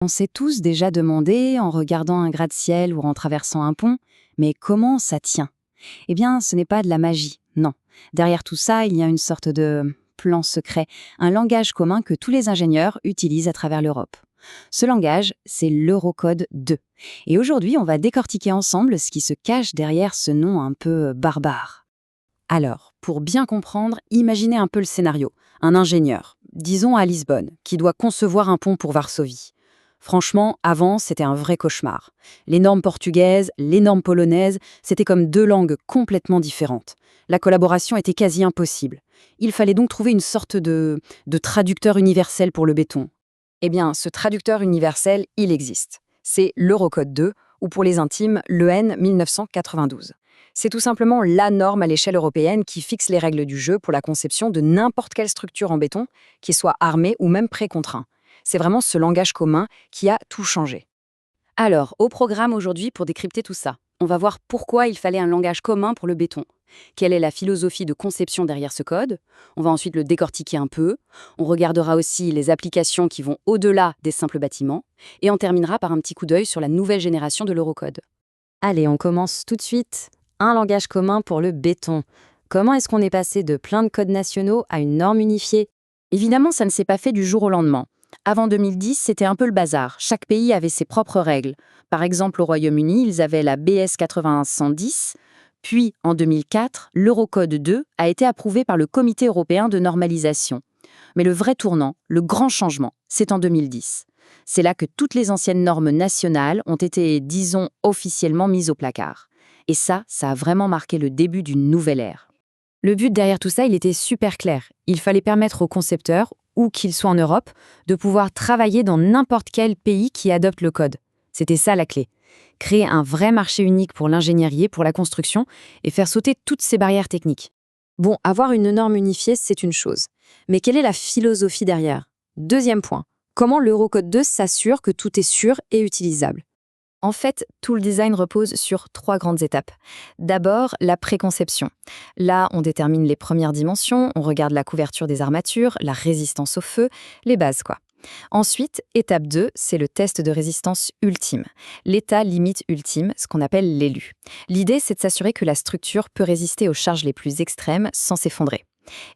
On s'est tous déjà demandé, en regardant un gratte-ciel ou en traversant un pont, mais comment ça tient? Eh bien, ce n'est pas de la magie, non. Derrière tout ça, il y a une sorte de plan secret, un langage commun que tous les ingénieurs utilisent à travers l'Europe. Ce langage, c'est l'Eurocode 2. Et aujourd'hui, on va décortiquer ensemble ce qui se cache derrière ce nom un peu barbare. Alors, pour bien comprendre, imaginez un peu le scénario. Un ingénieur, disons à Lisbonne, qui doit concevoir un pont pour Varsovie. Franchement, avant, c'était un vrai cauchemar. Les normes portugaises, les normes polonaises, c'était comme deux langues complètement différentes. La collaboration était quasi impossible. Il fallait donc trouver une sorte de traducteur universel pour le béton. Eh bien, ce traducteur universel, il existe. C'est l'Eurocode 2, ou pour les intimes, l'EN 1992. C'est tout simplement la norme à l'échelle européenne qui fixe les règles du jeu pour la conception de n'importe quelle structure en béton, qui soit armée ou même précontraint. C'est vraiment ce langage commun qui a tout changé. Alors, au programme aujourd'hui pour décrypter tout ça, on va voir pourquoi il fallait un langage commun pour le béton. Quelle est la philosophie de conception derrière ce code? On va ensuite le décortiquer un peu. On regardera aussi les applications qui vont au-delà des simples bâtiments. Et on terminera par un petit coup d'œil sur la nouvelle génération de l'Eurocode. Allez, on commence tout de suite. Un langage commun pour le béton. Comment est-ce qu'on est passé de plein de codes nationaux à une norme unifiée? Évidemment, ça ne s'est pas fait du jour au lendemain. Avant 2010, c'était un peu le bazar. Chaque pays avait ses propres règles. Par exemple, au Royaume-Uni, ils avaient la BS 8110. Puis, en 2004, l'Eurocode 2 a été approuvé par le Comité européen de normalisation. Mais le vrai tournant, le grand changement, c'est en 2010. C'est là que toutes les anciennes normes nationales ont été, disons, officiellement mises au placard. Et ça a vraiment marqué le début d'une nouvelle ère. Le but derrière tout ça, il était super clair. Il fallait permettre aux concepteurs, où qu'ils soient en Europe, de pouvoir travailler dans n'importe quel pays qui adopte le code. C'était ça la clé. Créer un vrai marché unique pour l'ingénierie, pour la construction, et faire sauter toutes ces barrières techniques. Bon, avoir une norme unifiée, c'est une chose. Mais quelle est la philosophie derrière? Deuxième point. Comment l'Eurocode 2 s'assure que tout est sûr et utilisable? En fait, tout le design repose sur 3 grandes étapes. D'abord, la préconception. Là, on détermine les premières dimensions, on regarde la couverture des armatures, la résistance au feu, les bases quoi. Ensuite, étape 2, c'est le test de résistance ultime. L'état limite ultime, ce qu'on appelle l'élu. L'idée, c'est de s'assurer que la structure peut résister aux charges les plus extrêmes sans s'effondrer.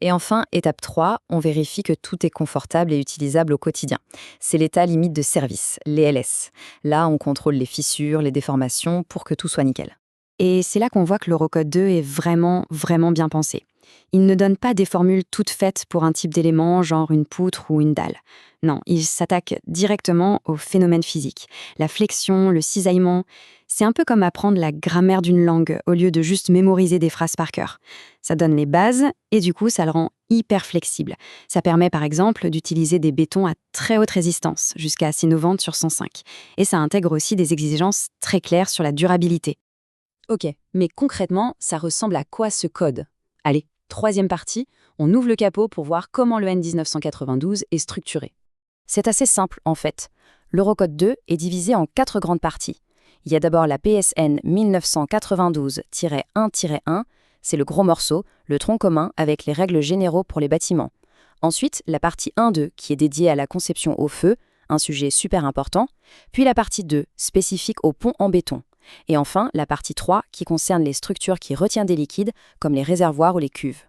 Et enfin, étape 3, on vérifie que tout est confortable et utilisable au quotidien. C'est l'état limite de service, les LS. Là, on contrôle les fissures, les déformations pour que tout soit nickel. Et c'est là qu'on voit que l'Eurocode 2 est vraiment, vraiment bien pensé. Il ne donne pas des formules toutes faites pour un type d'élément, genre une poutre ou une dalle. Non, il s'attaque directement aux phénomènes physiques. La flexion, le cisaillement, c'est un peu comme apprendre la grammaire d'une langue au lieu de juste mémoriser des phrases par cœur. Ça donne les bases et du coup, ça le rend hyper flexible. Ça permet par exemple d'utiliser des bétons à très haute résistance, jusqu'à 6,90 sur 105. Et ça intègre aussi des exigences très claires sur la durabilité. Ok, mais concrètement, ça ressemble à quoi ce code? Allez, troisième partie, on ouvre le capot pour voir comment le N1992 est structuré. C'est assez simple en fait. L'Eurocode 2 est divisé en 4 grandes parties. Il y a d'abord la PSN 1992-1-1, c'est le gros morceau, le tronc commun avec les règles généraux pour les bâtiments. Ensuite, la partie 1-2 qui est dédiée à la conception au feu, un sujet super important. Puis la partie 2, spécifique aux ponts en béton. Et enfin, la partie 3 qui concerne les structures qui retiennent des liquides, comme les réservoirs ou les cuves.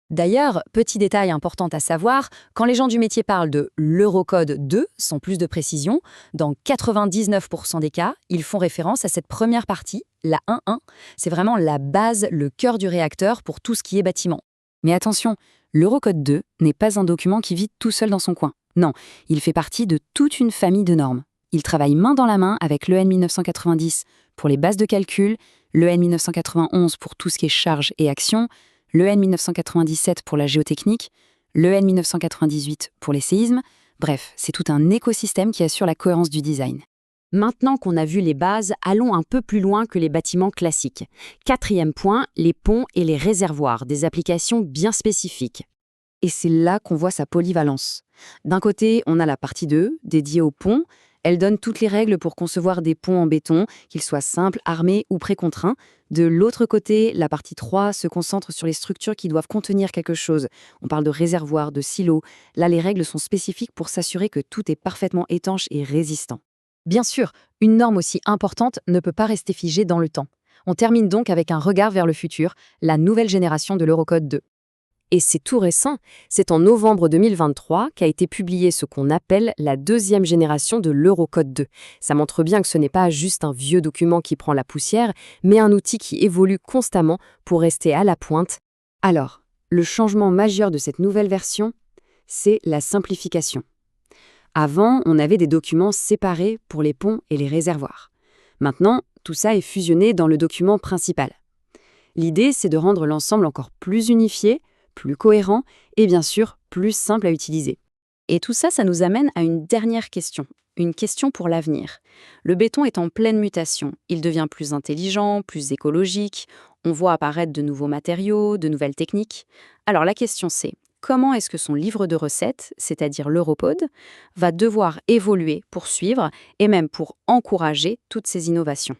D'ailleurs, petit détail important à savoir, quand les gens du métier parlent de l'Eurocode 2, sans plus de précision, dans 99% des cas, ils font référence à cette première partie, la 1.1. C'est vraiment la base, le cœur du réacteur pour tout ce qui est bâtiment. Mais attention, l'Eurocode 2 n'est pas un document qui vit tout seul dans son coin. Non, il fait partie de toute une famille de normes. Il travaille main dans la main avec l'EN 1990 pour les bases de calcul, l'EN 1991 pour tout ce qui est charge et action, l'EN 1997 pour la géotechnique, l'EN 1998 pour les séismes. Bref, c'est tout un écosystème qui assure la cohérence du design. Maintenant qu'on a vu les bases, allons un peu plus loin que les bâtiments classiques. Quatrième point, les ponts et les réservoirs, des applications bien spécifiques. Et c'est là qu'on voit sa polyvalence. D'un côté, on a la partie 2, dédiée aux ponts. Elle donne toutes les règles pour concevoir des ponts en béton, qu'ils soient simples, armés ou précontraints. De l'autre côté, la partie 3 se concentre sur les structures qui doivent contenir quelque chose. On parle de réservoirs, de silos. Là, les règles sont spécifiques pour s'assurer que tout est parfaitement étanche et résistant. Bien sûr, une norme aussi importante ne peut pas rester figée dans le temps. On termine donc avec un regard vers le futur, la nouvelle génération de l'Eurocode 2. Et c'est tout récent, c'est en novembre 2023 qu'a été publié ce qu'on appelle la deuxième génération de l'Eurocode 2. Ça montre bien que ce n'est pas juste un vieux document qui prend la poussière, mais un outil qui évolue constamment pour rester à la pointe. Alors, le changement majeur de cette nouvelle version, c'est la simplification. Avant, on avait des documents séparés pour les ponts et les réservoirs. Maintenant, tout ça est fusionné dans le document principal. L'idée, c'est de rendre l'ensemble encore plus unifié, plus cohérent et bien sûr plus simple à utiliser. Et tout ça, ça nous amène à une dernière question, une question pour l'avenir. Le béton est en pleine mutation, il devient plus intelligent, plus écologique, on voit apparaître de nouveaux matériaux, de nouvelles techniques. Alors la question c'est, comment est-ce que son livre de recettes, c'est-à-dire l'Europode, va devoir évoluer pour suivre et même pour encourager toutes ces innovations ?